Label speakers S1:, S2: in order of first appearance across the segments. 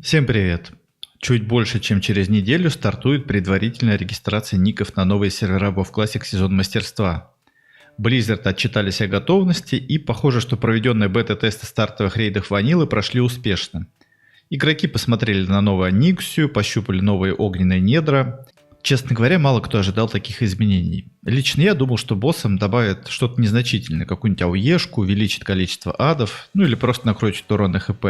S1: Всем привет! Чуть больше, чем через неделю стартует предварительная регистрация ников на новые сервера WoW Classic сезон мастерства. Blizzard отчитались о готовности, и похоже, что проведенные бета-тесты стартовых рейдов ванилы прошли успешно. Игроки посмотрели на новую Аниксию, пощупали новые огненные недра. Честно говоря, мало кто ожидал таких изменений. Лично я думал, что боссам добавят что-то незначительное, какую-нибудь ауешку, увеличит количество адов, или просто накрутит урон на ХП.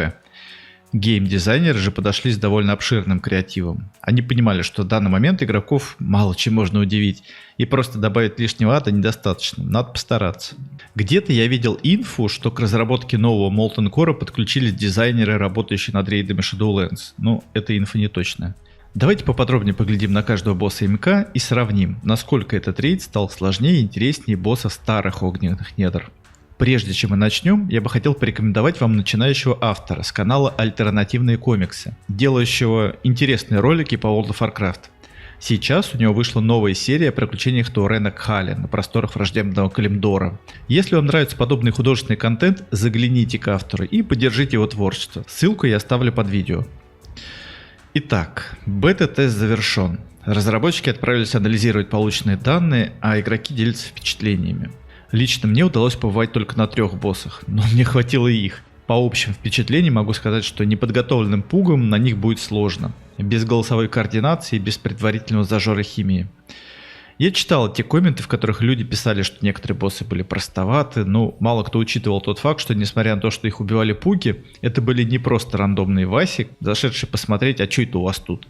S1: Гейм-дизайнеры же подошли с довольно обширным креативом. Они понимали, что в данный момент игроков мало чем можно удивить, и просто добавить лишнего ада недостаточно, надо постараться. Где-то я видел инфу, что к разработке нового Molten Core подключились дизайнеры, работающие над рейдами Shadowlands, но эта инфа не точная. Давайте поподробнее поглядим на каждого босса МК и сравним, насколько этот рейд стал сложнее и интереснее боссов старых огненных недр. Прежде чем мы начнем, я бы хотел порекомендовать вам начинающего автора с канала «Альтернативные комиксы», делающего интересные ролики по World of Warcraft. Сейчас у него вышла новая серия о приключениях Таурена Кхали на просторах враждебного Калимдора. Если вам нравится подобный художественный контент, загляните к автору и поддержите его творчество. Ссылку я оставлю под видео. Итак, бета-тест завершен. Разработчики отправились анализировать полученные данные, а игроки делятся впечатлениями. Лично мне удалось побывать только на 3 боссах, но мне хватило и их. По общим впечатлениям могу сказать, что неподготовленным пугом на них будет сложно. Без голосовой координации, без предварительного зажора химии. Я читал те комменты, в которых люди писали, что некоторые боссы были простоваты, но мало кто учитывал тот факт, что несмотря на то, что их убивали пуги, это были не просто рандомные васи, зашедшие посмотреть, а что это у вас тут.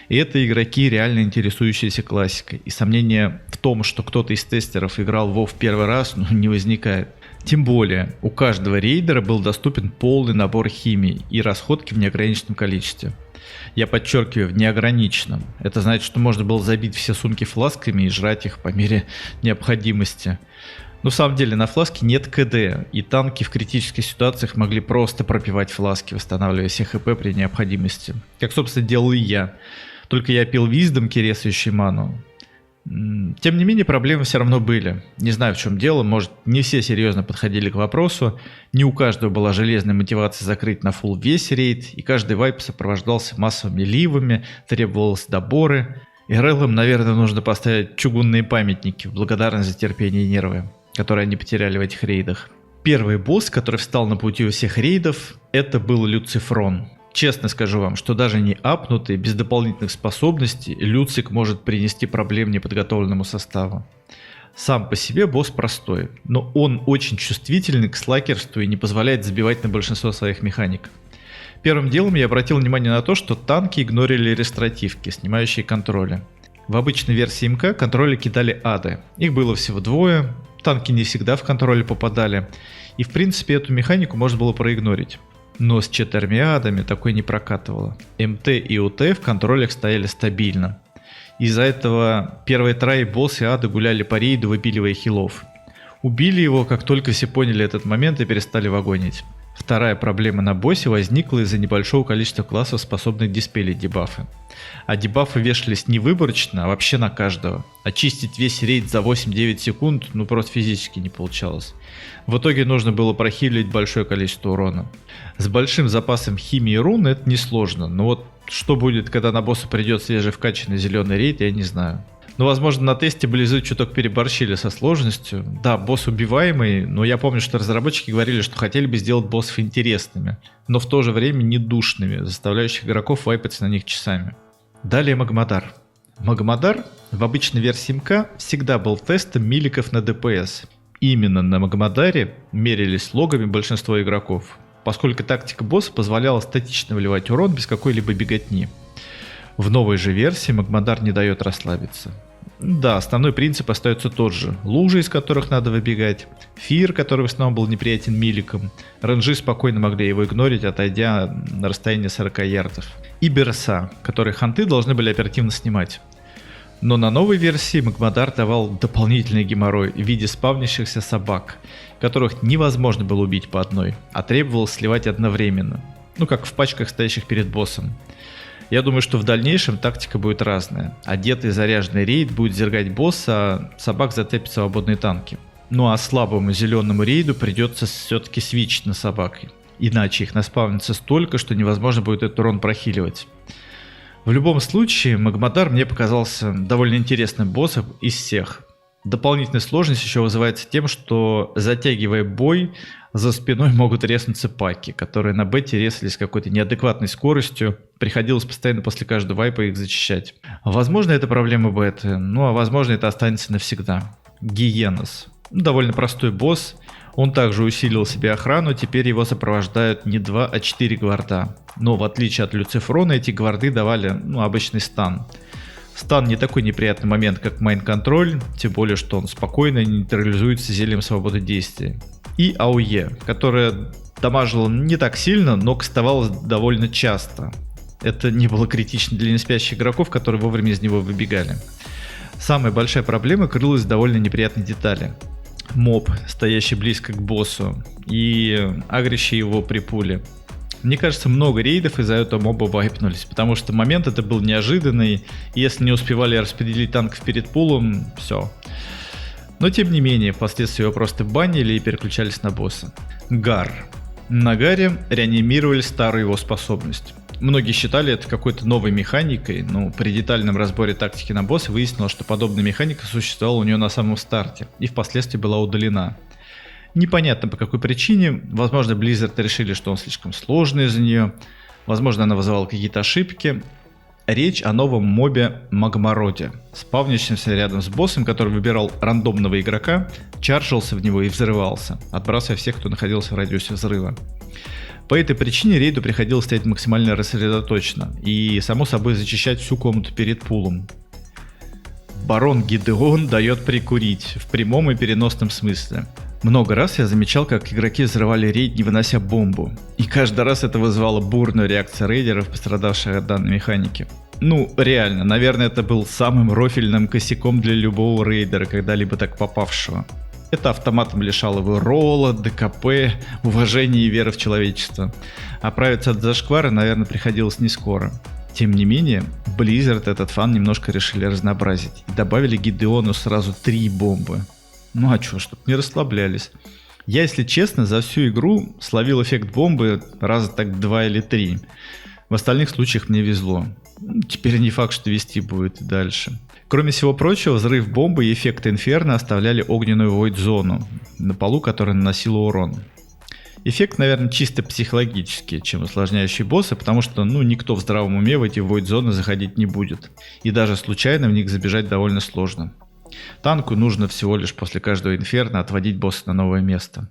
S1: И это игроки, реально интересующиеся классикой. И сомнения в том, что кто-то из тестеров играл в WoW в первый раз, не возникает. Тем более, у каждого рейдера был доступен полный набор химии и расходки в неограниченном количестве. Я подчеркиваю, в неограниченном. Это значит, что можно было забить все сумки фласками и жрать их по мере необходимости. Но в самом деле на фласке нет КД, и танки в критических ситуациях могли просто пропивать фласки, восстанавливая все ХП при необходимости. Как, собственно, делал и я. Только я пил виздом, киресающий ману. Тем не менее, проблемы все равно были. Не знаю, в чем дело, может, не все серьезно подходили к вопросу, не у каждого была железная мотивация закрыть на фулл весь рейд, и каждый вайп сопровождался массовыми ливами, требовалось доборы. РЛам, наверное, нужно поставить чугунные памятники в благодарность за терпение и нервы, которые они потеряли в этих рейдах. Первый босс, который встал на пути у всех рейдов, это был Люцифрон. Честно скажу вам, что даже не апнутый, без дополнительных способностей, Люцик может принести проблем неподготовленному составу. Сам по себе босс простой, но он очень чувствительный к слакерству и не позволяет забивать на большинство своих механик. Первым делом я обратил внимание на то, что танки игнорили рестративки, снимающие контроли. В обычной версии МК контроли кидали ады, их было всего 2, танки не всегда в контроле попадали, и в принципе эту механику можно было проигнорить. Но с 4 адами такое не прокатывало. МТ и УТ в контролях стояли стабильно. Из-за этого первые траи босс и ады гуляли по рейду, выпиливая хилов. Убили его, как только все поняли этот момент и перестали вагонить. Вторая проблема на боссе возникла из-за небольшого количества классов, способных диспелить дебафы. А дебафы вешались не выборочно, а вообще на каждого. Очистить весь рейд за 8-9 секунд просто физически не получалось. В итоге нужно было прохилить большое количество урона. С большим запасом химии и рун это несложно, но вот что будет, когда на босса придет свежевкачанный зеленый рейд, я не знаю. Но возможно на тесте Blizzard чуток переборщили со сложностью. Да, босс убиваемый, но я помню, что разработчики говорили, что хотели бы сделать боссов интересными, но в то же время не душными, заставляющих игроков вайпаться на них часами. Далее Магмадар. Магмадар в обычной версии МК всегда был тестом миликов на ДПС. Именно на Магмадаре мерились логами большинство игроков, поскольку тактика босса позволяла статично выливать урон без какой-либо беготни. В новой же версии Магмадар не дает расслабиться. Да, основной принцип остается тот же. Лужи, из которых надо выбегать, Фир, который в основном был неприятен миликам, ренджи спокойно могли его игнорить, отойдя на расстояние 40 ярдов. И Берса, которые ханты должны были оперативно снимать. Но на новой версии Магмадар давал дополнительный геморрой в виде спавнящихся собак, которых невозможно было убить по одной, а требовалось сливать одновременно, как в пачках, стоящих перед боссом. Я думаю, что в дальнейшем тактика будет разная. Одетый заряженный рейд будет зергать босса, а собак зацепят свободные танки. Ну а слабому зеленому рейду придется все-таки свитчить на собак. Иначе их наспавнится столько, что невозможно будет этот урон прохиливать. В любом случае, Магмадар мне показался довольно интересным боссом из всех. Дополнительная сложность еще вызывается тем, что, затягивая бой, за спиной могут резнуться паки, которые на бете резались с какой-то неадекватной скоростью. Приходилось постоянно после каждого вайпа их зачищать. Возможно, это проблема беты, а возможно, это останется навсегда. Гиенос. Довольно простой босс. Он также усилил себе охрану, теперь его сопровождают не 2, а 4 гварда. Но в отличие от Люцифрона, эти гварды давали обычный стан. Стан не такой неприятный момент, как майн-контроль, тем более, что он спокойно нейтрализуется зельем свободы действия. И АОЕ, которая дамажила не так сильно, но кастовалась довольно часто. Это не было критично для неспящих игроков, которые вовремя из него выбегали. Самая большая проблема крылась в довольно неприятной детали. Моб, стоящий близко к боссу, и агрящий его при пуле. Мне кажется, много рейдов из-за этого моба вайпнулись, потому что момент это был неожиданный, и если не успевали распределить танков перед пулом, все. Но тем не менее, впоследствии его просто банили и переключались на босса. Гар. На Гаре реанимировали старую его способность. Многие считали это какой-то новой механикой, но при детальном разборе тактики на босса выяснилось, что подобная механика существовала у нее на самом старте и впоследствии была удалена. Непонятно по какой причине, возможно, Blizzard решили, что он слишком сложный из-за нее, возможно, она вызывала какие-то ошибки. Речь о новом мобе Магмароде, спавнящемся рядом с боссом, который выбирал рандомного игрока, чаржился в него и взрывался, отбрасывая всех, кто находился в радиусе взрыва. По этой причине рейду приходилось стоять максимально рассредоточенно и, само собой, зачищать всю комнату перед пулом. Барон Гидеон дает прикурить, в прямом и переносном смысле. Много раз я замечал, как игроки взрывали рейд, не вынося бомбу. И каждый раз это вызывало бурную реакцию рейдеров, пострадавших от данной механики. Реально, наверное, это был самым рофильным косяком для любого рейдера, когда-либо так попавшего. Это автоматом лишало его ролла, ДКП, уважения и веры в человечество. Оправиться от зашквара, наверное, приходилось не скоро. Тем не менее, Blizzard этот фан немножко решили разнообразить и добавили Гидеону сразу 3 бомбы. Чтоб не расслаблялись. Я, если честно, за всю игру словил эффект бомбы раза так 2 или 3. В остальных случаях мне везло. Теперь не факт, что вести будет и дальше. Кроме всего прочего, взрыв бомбы и эффект инферно оставляли огненную войд-зону на полу, которая наносила урон. Эффект, наверное, чисто психологический, чем усложняющий босса, потому что никто в здравом уме в эти войд-зоны заходить не будет. И даже случайно в них забежать довольно сложно. Танку нужно всего лишь после каждого инферно отводить босса на новое место.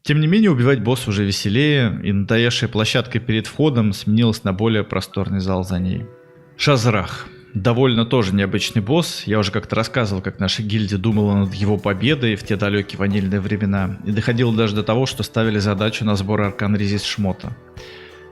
S1: Тем не менее, убивать босса уже веселее, и надоевшая площадка перед входом сменилась на более просторный зал за ней. Шазрах. Довольно тоже необычный босс. Я уже как-то рассказывал, как наша гильдия думала над его победой в те далекие ванильные времена, и доходило даже до того, что ставили задачу на сбор аркан резист шмота.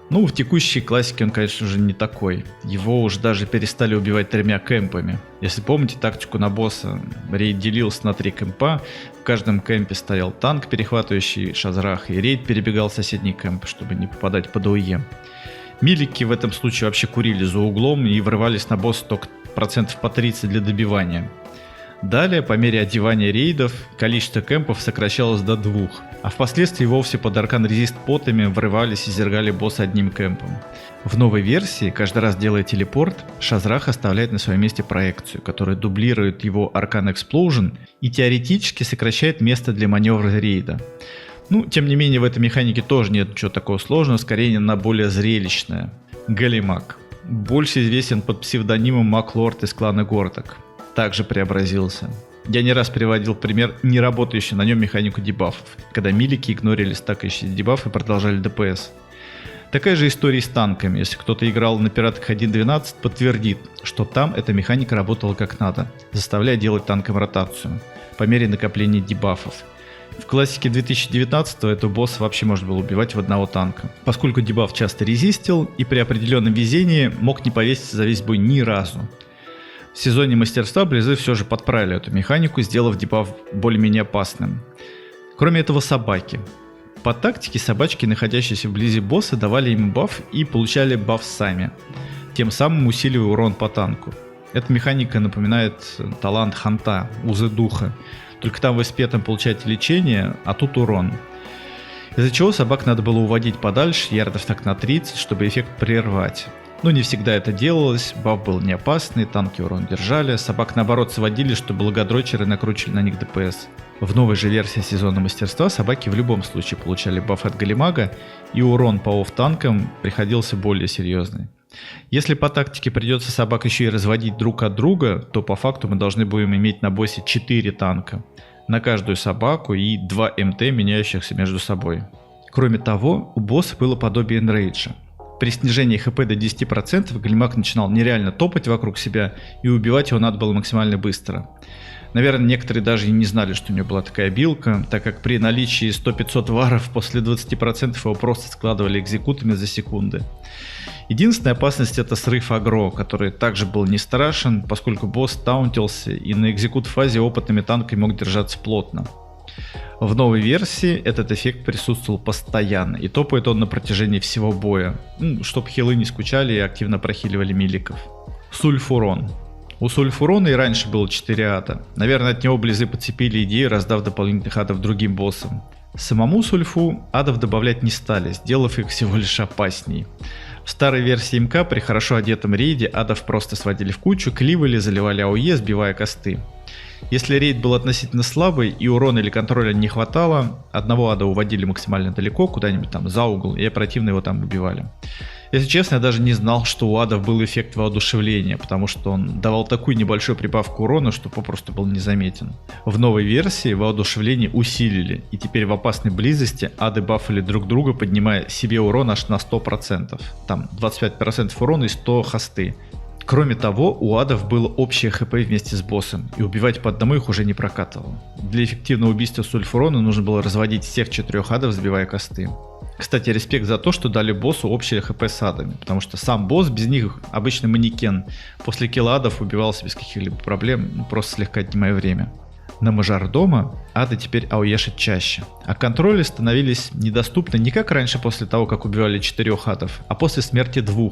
S1: В текущей классике он, конечно же, не такой. Его уже даже перестали убивать 3 кэмпами. Если помните тактику на босса, рейд делился на 3 кэмпа. В каждом кэмпе стоял танк, перехватывающий Шазрах, и рейд перебегал в соседний кэмп, чтобы не попадать под ОЕ. Милики в этом случае вообще курили за углом и врывались на босса только процентов по 30 для добивания. Далее, по мере одевания рейдов, количество кэмпов сокращалось до 2, а впоследствии вовсе под аркан резист потами врывались и зергали босса одним кэмпом. В новой версии, каждый раз делая телепорт, Шазрах оставляет на своем месте проекцию, которая дублирует его аркан Explosion и теоретически сокращает место для маневра рейда. Тем не менее, в этой механике тоже нет ничего такого сложного, скорее она более зрелищная. Галимаг. Больше известен под псевдонимом Маклорд из клана Горток. Также преобразился. Я не раз приводил в пример неработающую на нем механику дебафов, когда милики игнорили стакающие дебафы и продолжали ДПС. Такая же история с танками. Если кто-то играл на пиратах 1.12, подтвердит, что там эта механика работала как надо, заставляя делать танкам ротацию по мере накопления дебафов. В классике 2019 этого босса вообще можно было убивать в одного танка, поскольку дебаф часто резистил и при определенном везении мог не повеситься за весь бой ни разу. В сезоне мастерства Близы все же подправили эту механику, сделав дебаф более-менее опасным. Кроме этого, собаки. По тактике собачки, находящиеся вблизи босса, давали им баф и получали баф сами, тем самым усиливая урон по танку. Эта механика напоминает талант Ханта, узы духа, только там вы с петом получаете лечение, а тут урон. из-за чего собак надо было уводить подальше, ярдов так на 30, чтобы эффект прервать. Но не всегда это делалось, баф был не опасный, танки урон держали, собак наоборот сводили, чтобы логодрочеры накручивали на них ДПС. В новой же версии сезона мастерства собаки в любом случае получали баф от Галимага, и урон по офф-танкам приходился более серьезный. Если по тактике придется собак еще и разводить друг от друга, то по факту мы должны будем иметь на боссе 4 танка на каждую собаку и 2 МТ, меняющихся между собой. Кроме того, у босса было подобие энрейджа. При снижении хп до 10% Галимаг начинал нереально топать вокруг себя, и убивать его надо было максимально быстро. Наверное, некоторые даже и не знали, что у него была такая билка, так как при наличии 100-500 варов после 20% его просто складывали экзекутами за секунды. Единственная опасность — это срыв агро, который также был не страшен, поскольку босс таунтился и на экзекут фазе опытными танками мог держаться плотно. В новой версии этот эффект присутствовал постоянно, и топает он на протяжении всего боя, чтобы хилы не скучали и активно прохиливали миликов. Сульфурон. У Сульфурона и раньше было 4 ада. Наверное, от него близы подцепили идею, раздав дополнительных адов другим боссам. Самому Сульфу адов добавлять не стали, сделав их всего лишь опасней. В старой версии МК при хорошо одетом рейде адов просто сводили в кучу, кливали, заливали АОЕ, сбивая косты. Если рейд был относительно слабый и урона или контроля не хватало, одного ада уводили максимально далеко, куда-нибудь там за угол, и оперативно его там убивали. Если честно, я даже не знал, что у адов был эффект воодушевления, потому что он давал такую небольшую прибавку урона, что попросту был незаметен. В новой версии воодушевление усилили, и теперь в опасной близости ады бафали друг друга, поднимая себе урон аж на 100%. Там 25% урона и 100 хосты. Кроме того, у адов было общее хп вместе с боссом, и убивать по одному их уже не прокатывало. Для эффективного убийства Сульфурона нужно было разводить всех 4 адов, сбивая косты. Кстати, респект за то, что дали боссу общее хп с адами, потому что сам босс без них обычный манекен. После килла адов убивался без каких-либо проблем, просто слегка отнимая время. На мажордома ады теперь ауешат чаще, а контроли становились недоступны не как раньше после того, как убивали 4 адов, а после смерти 2,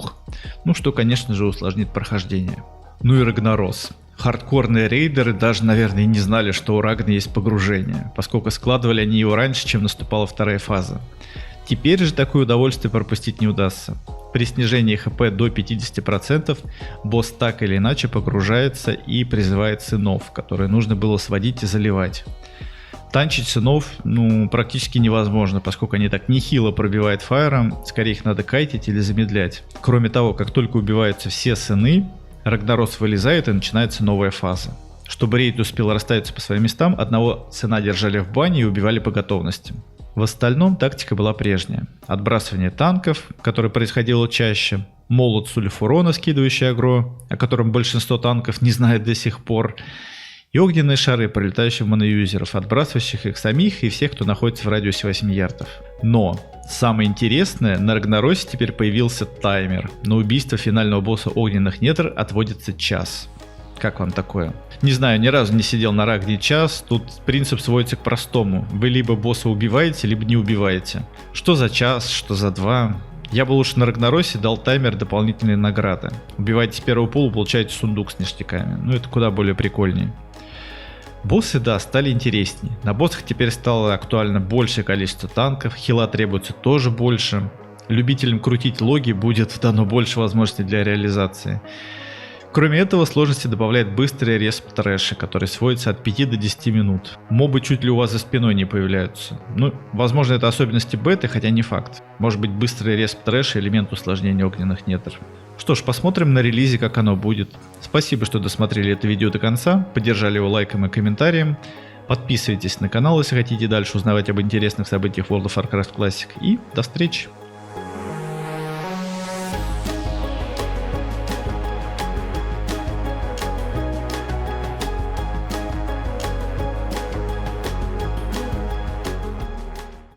S1: что, конечно же, усложнит прохождение. Ну и Рагнарос. Хардкорные рейдеры даже, наверное, и не знали, что у Рагна есть погружение, поскольку складывали они его раньше, чем наступала вторая фаза. Теперь же такое удовольствие пропустить не удастся. При снижении хп до 50% босс так или иначе погружается и призывает сынов, которые нужно было сводить и заливать. Танчить сынов практически невозможно, поскольку они так нехило пробивают фаером, скорее их надо кайтить или замедлять. Кроме того, как только убиваются все сыны, Рагнарос вылезает и начинается новая фаза. Чтобы рейд успел расставиться по своим местам, одного сына держали в бане и убивали по готовности. В остальном тактика была прежняя. Отбрасывание танков, которое происходило чаще, молот Сульфурона, скидывающий агро, о котором большинство танков не знает до сих пор, и огненные шары, пролетающие в моноюзеров, отбрасывающих их самих и всех, кто находится в радиусе 8 ярдов. Но самое интересное, на Рагнаросе теперь появился таймер. На убийство финального босса огненных недр отводится час. Как вам такое? Не знаю, ни разу не сидел на Рагне час, тут принцип сводится к простому. Вы либо босса убиваете, либо не убиваете. Что за час, что за 2. Я бы лучше на Рагнаросе дал таймер дополнительные награды. Убивайте с первого пула, получаете сундук с ништяками. Это куда более прикольнее. Боссы, да, стали интереснее. На боссах теперь стало актуально большее количество танков, хила требуется тоже больше. Любителям крутить логи будет дано больше возможностей для реализации. Кроме этого, сложности добавляет быстрый респ трэша, который сводится от 5 до 10 минут. Мобы чуть ли у вас за спиной не появляются. Возможно, это особенности беты, хотя не факт. Может быть, быстрый респ трэша — элемент усложнения огненных недр. Что ж, посмотрим на релизе, как оно будет. Спасибо, что досмотрели это видео до конца, поддержали его лайком и комментарием. Подписывайтесь на канал, если хотите дальше узнавать об интересных событиях World of Warcraft Classic. И до встречи!